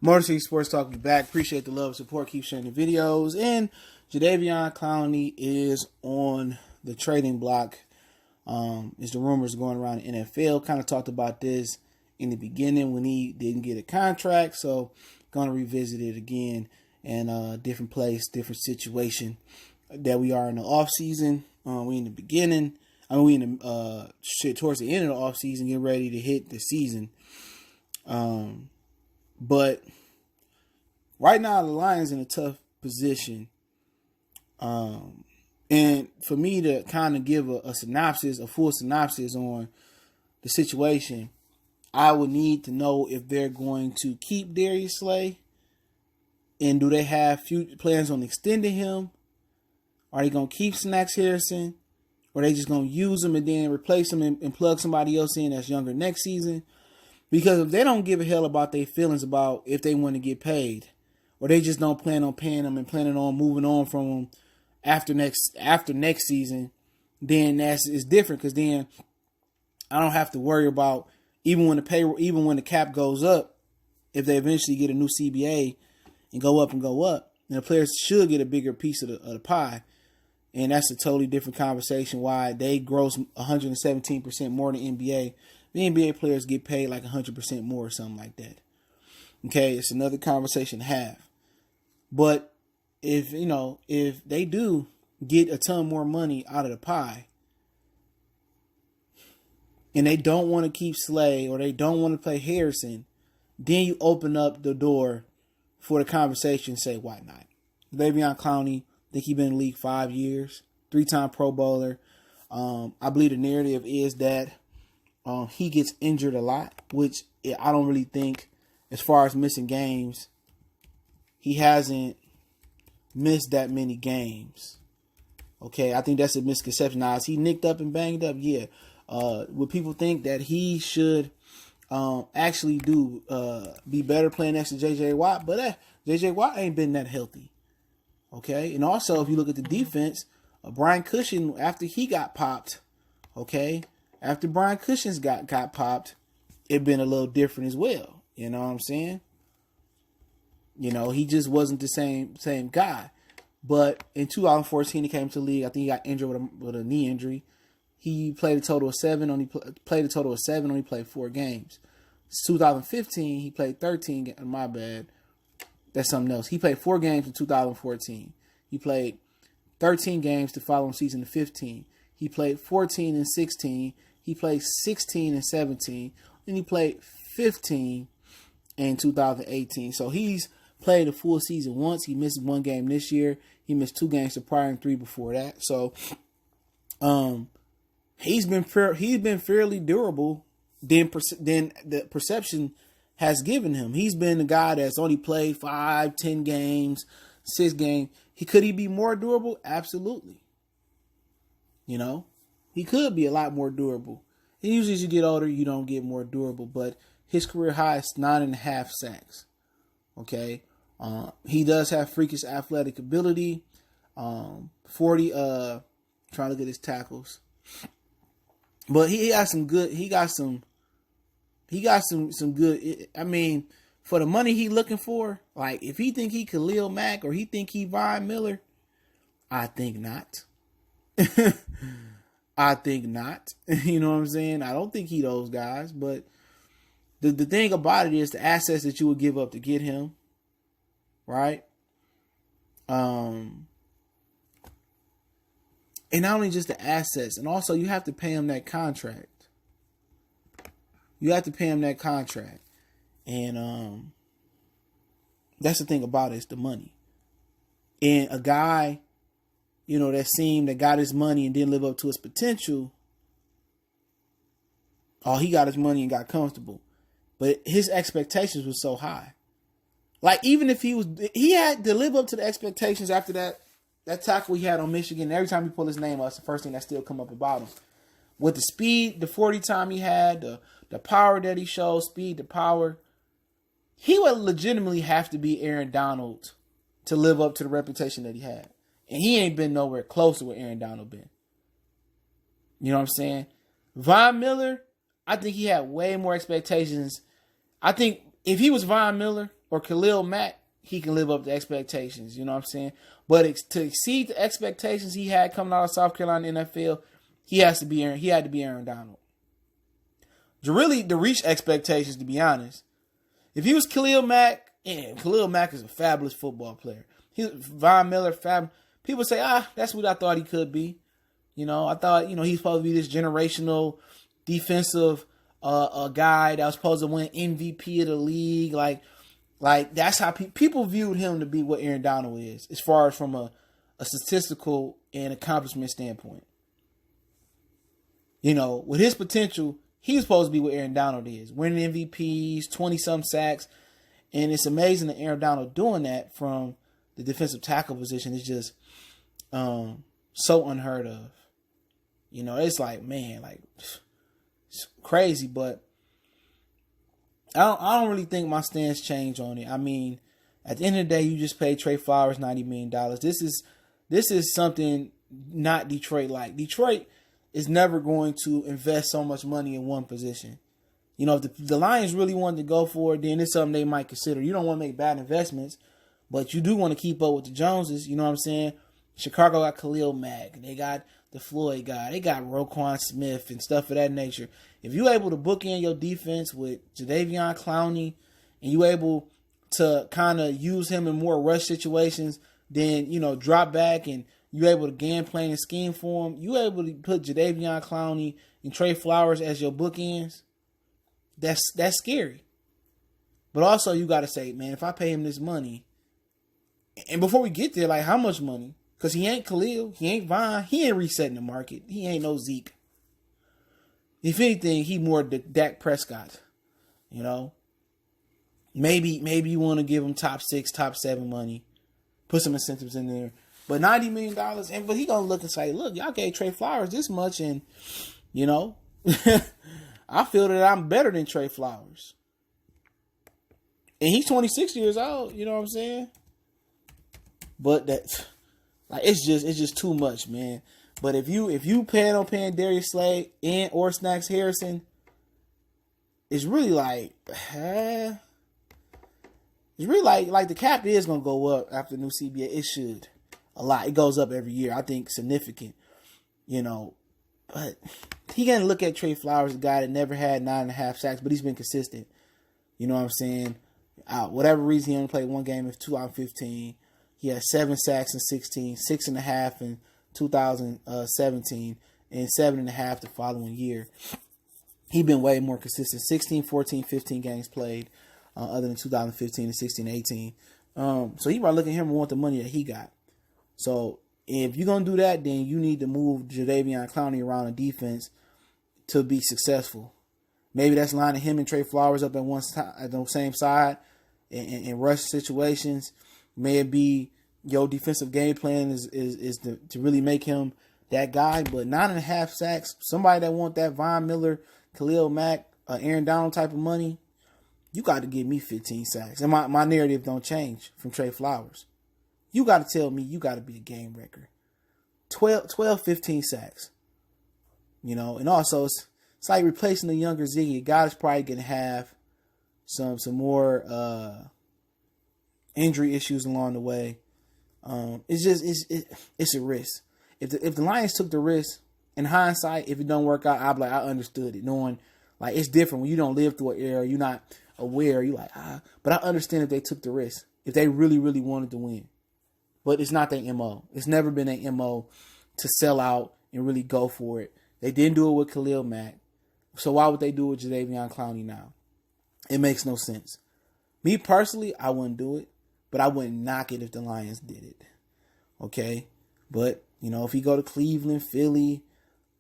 Motor City Sports Talk is back. Appreciate the love and support. Keep sharing the videos. And Jadeveon Clowney is on the trading block. Is the rumors going around the NFL. Kind of talked about this in the beginning when he didn't get a contract. So going to revisit it again. And different place, different situation that we are in the off season. We in the beginning. We in the towards the end of the off season, getting ready to hit the season. But right now, the Lions in a tough position. And for me to kind of give a full synopsis on the situation, I would need to know if they're going to keep Darius Slay. And do they have future plans on extending him? Are they going to keep Snacks Harrison? Or are they just going to use him and then replace him and plug somebody else in that's younger next season? Because if they don't give a hell about their feelings about if they want to get paid, or they just don't plan on paying them and planning on moving on from them after next season, then it's different. Because then I don't have to worry about even when the cap goes up, if they eventually get a new CBA and go up, and the players should get a bigger piece of the pie. And that's a totally different conversation. Why they gross 117% more than NBA. The NBA players get paid like 100% more or something like that. Okay, it's another conversation to have. But if they do get a ton more money out of the pie, and they don't want to keep Slay or they don't want to play Harrison, then you open up the door for the conversation and say, why not? Jadeveon Clowney, I think he's been in the league 5 years, 3-time Pro Bowler. I believe the narrative is that he gets injured a lot, which I don't really think, as far as missing games, he hasn't missed that many games. Okay, I think that's a misconception. Now, is he nicked up and banged up? Yeah. Would people think that he should actually be better playing next to J.J. Watt? But J.J. Watt ain't been that healthy. Okay, and also if you look at the defense, Brian Cushing, after he got popped, after Brian Cushing's got popped, it been a little different as well. You know what I'm saying? He just wasn't the same guy. But in 2014, he came to the league. I think he got injured with a knee injury. He played a total of 7. Only played 4 games. 2015, he played 13. My bad. That's something else. He played 4 games in 2014. He played 13 games the following season in 15. He played 14 and 16. He played 16 and 17. And he played 15 in 2018. So he's played a full season once. He missed 1 game this year. He missed 2 games the prior and 3 before that. So he's been fairly durable than the perception has given him. He's been the guy that's only played 5, 10 games, 6 games. Could he be more durable? Absolutely. He could be a lot more durable. And usually as you get older, you don't get more durable, but his career high is 9.5 sacks. Okay. He does have freakish athletic ability. 40, trying to look at his tackles. But he got some good, he got some good, I mean, for the money he looking for, like if he think he Khalil Mack or he think he Von Miller, I think not. I think not. You know what I'm saying? I don't think he those guys, but the thing about it is the assets that you would give up to get him, right? And not only just the assets, and also you have to pay him that contract. You have to pay him that contract. And that's the thing about it, it's the money. And a guy, that got his money and didn't live up to his potential, he got his money and got comfortable. But his expectations were so high. Like, even if he had to live up to the expectations after that tackle he had on Michigan. Every time you pull his name up, it's the first thing that still come up about him. With the speed, the 40 time he had, the power that he showed, speed, the power, he would legitimately have to be Aaron Donald to live up to the reputation that he had. And he ain't been nowhere close to where Aaron Donald been. You know what I'm saying? Von Miller, I think he had way more expectations. I think if he was Von Miller or Khalil Mack, he can live up to expectations. You know what I'm saying? But to exceed the expectations he had coming out of South Carolina NFL, he had to be Aaron Donald. To reach expectations, to be honest, if he was Khalil Mack, Khalil Mack is a fabulous football player. Von Miller, people say, that's what I thought he could be. I thought, he's supposed to be this generational defensive guy that was supposed to win MVP of the league. Like that's how people viewed him to be what Aaron Donald is, as far as from a statistical and accomplishment standpoint. With his potential, he's supposed to be what Aaron Donald is, winning MVPs, 20-some sacks, and it's amazing that Aaron Donald doing that from the defensive tackle position is just so unheard of. It's like, man, like it's crazy, but I don't really think my stance changed on it. I mean, at the end of the day, you just paid Trey Flowers $90 million. This is something not Detroit like. Detroit is never going to invest so much money in one position. If the Lions really wanted to go for it, then it's something they might consider. You don't want to make bad investments, but you do want to keep up with the Joneses. You know what I'm saying? Chicago got Khalil Mack. They got the Floyd guy. They got Roquan Smith and stuff of that nature. If you're able to bookend your defense with Jadeveon, Clowney, and you're able to kind of use him in more rush situations, then, drop back and you're able to game plan and scheme for him, you're able to put Jadeveon, Clowney, and Trey Flowers as your bookends, that's scary. But also you got to say, man, if I pay him this money, and before we get there, like how much money? Because he ain't Khalil, he ain't Von, he ain't resetting the market. He ain't no Zeke. If anything, he more Dak Prescott. Maybe you want to give him top 6, top 7 money, put some incentives in there. But $90 million, but he gonna look and say, look, y'all gave Trey Flowers this much, and I feel that I'm better than Trey Flowers. And he's 26 years old, you know what I'm saying? But that's like it's just too much, man. But if you plan on paying Darius Slay and or Snacks Harrison, it's really like it's really like the cap is gonna go up after the new CBA. It should a lot. It goes up every year. I think significant, But he gonna look at Trey Flowers, a guy that never had 9.5 sacks, but he's been consistent. You know what I'm saying? Whatever reason, he only played one game in 2015. He had 7 sacks in 16, 6.5 in 2017, and 7.5 the following year. He's been way more consistent. 16, 14, 15 games played, other than 2015 and 16, 18. So he probably looking at him and want the money that he got. So if you're going to do that, then you need to move Jadeveon Clowney around the defense to be successful. Maybe that's lining him and Trey Flowers up at the same side in rush situations. May it be your defensive game plan is to really make him that guy. But 9.5 sacks, somebody that want that Von Miller, Khalil Mack, Aaron Donald type of money, you got to give me 15 sacks. And my narrative don't change from Trey Flowers. You got to tell me you got to be a game wrecker. 12, 15 sacks. And also it's like replacing the younger Ziggy. A guy that's probably going to have some more injury issues along the way. It's a risk. If the Lions took the risk, in hindsight, if it don't work out, I'll be like, I understood it. Knowing like it's different when you don't live through an era, you're not aware. You're like, but I understand if they took the risk, if they really, really wanted to win. But it's not their MO. It's never been their MO to sell out and really go for it. They didn't do it with Khalil Mack. So why would they do it with Jadeveon Clowney now? It makes no sense. Me personally, I wouldn't do it, but I wouldn't knock it if the Lions did it. Okay? But, if he go to Cleveland, Philly,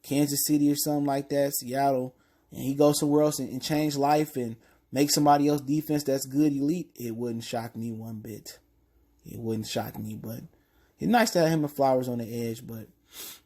Kansas City or something like that, Seattle, and he goes somewhere else and change life and make somebody else defense that's good, elite, it wouldn't shock me one bit. It wouldn't shock me, but it's nice to have him and Flowers on the edge, but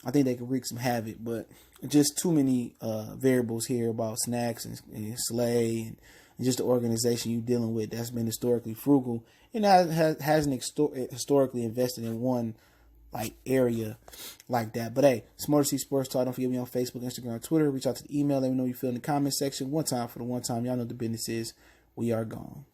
I think they could wreak some havoc. But just too many variables here about Snacks and Slay and just the organization you're dealing with that's been historically frugal and hasn't historically invested in one like area like that. But hey, it's Motor City Sports Talk. Don't forget me on Facebook, Instagram, Twitter. Reach out to the email. Let me know you feel in the comment section. One time for the one time. Y'all know what the business is. We are gone.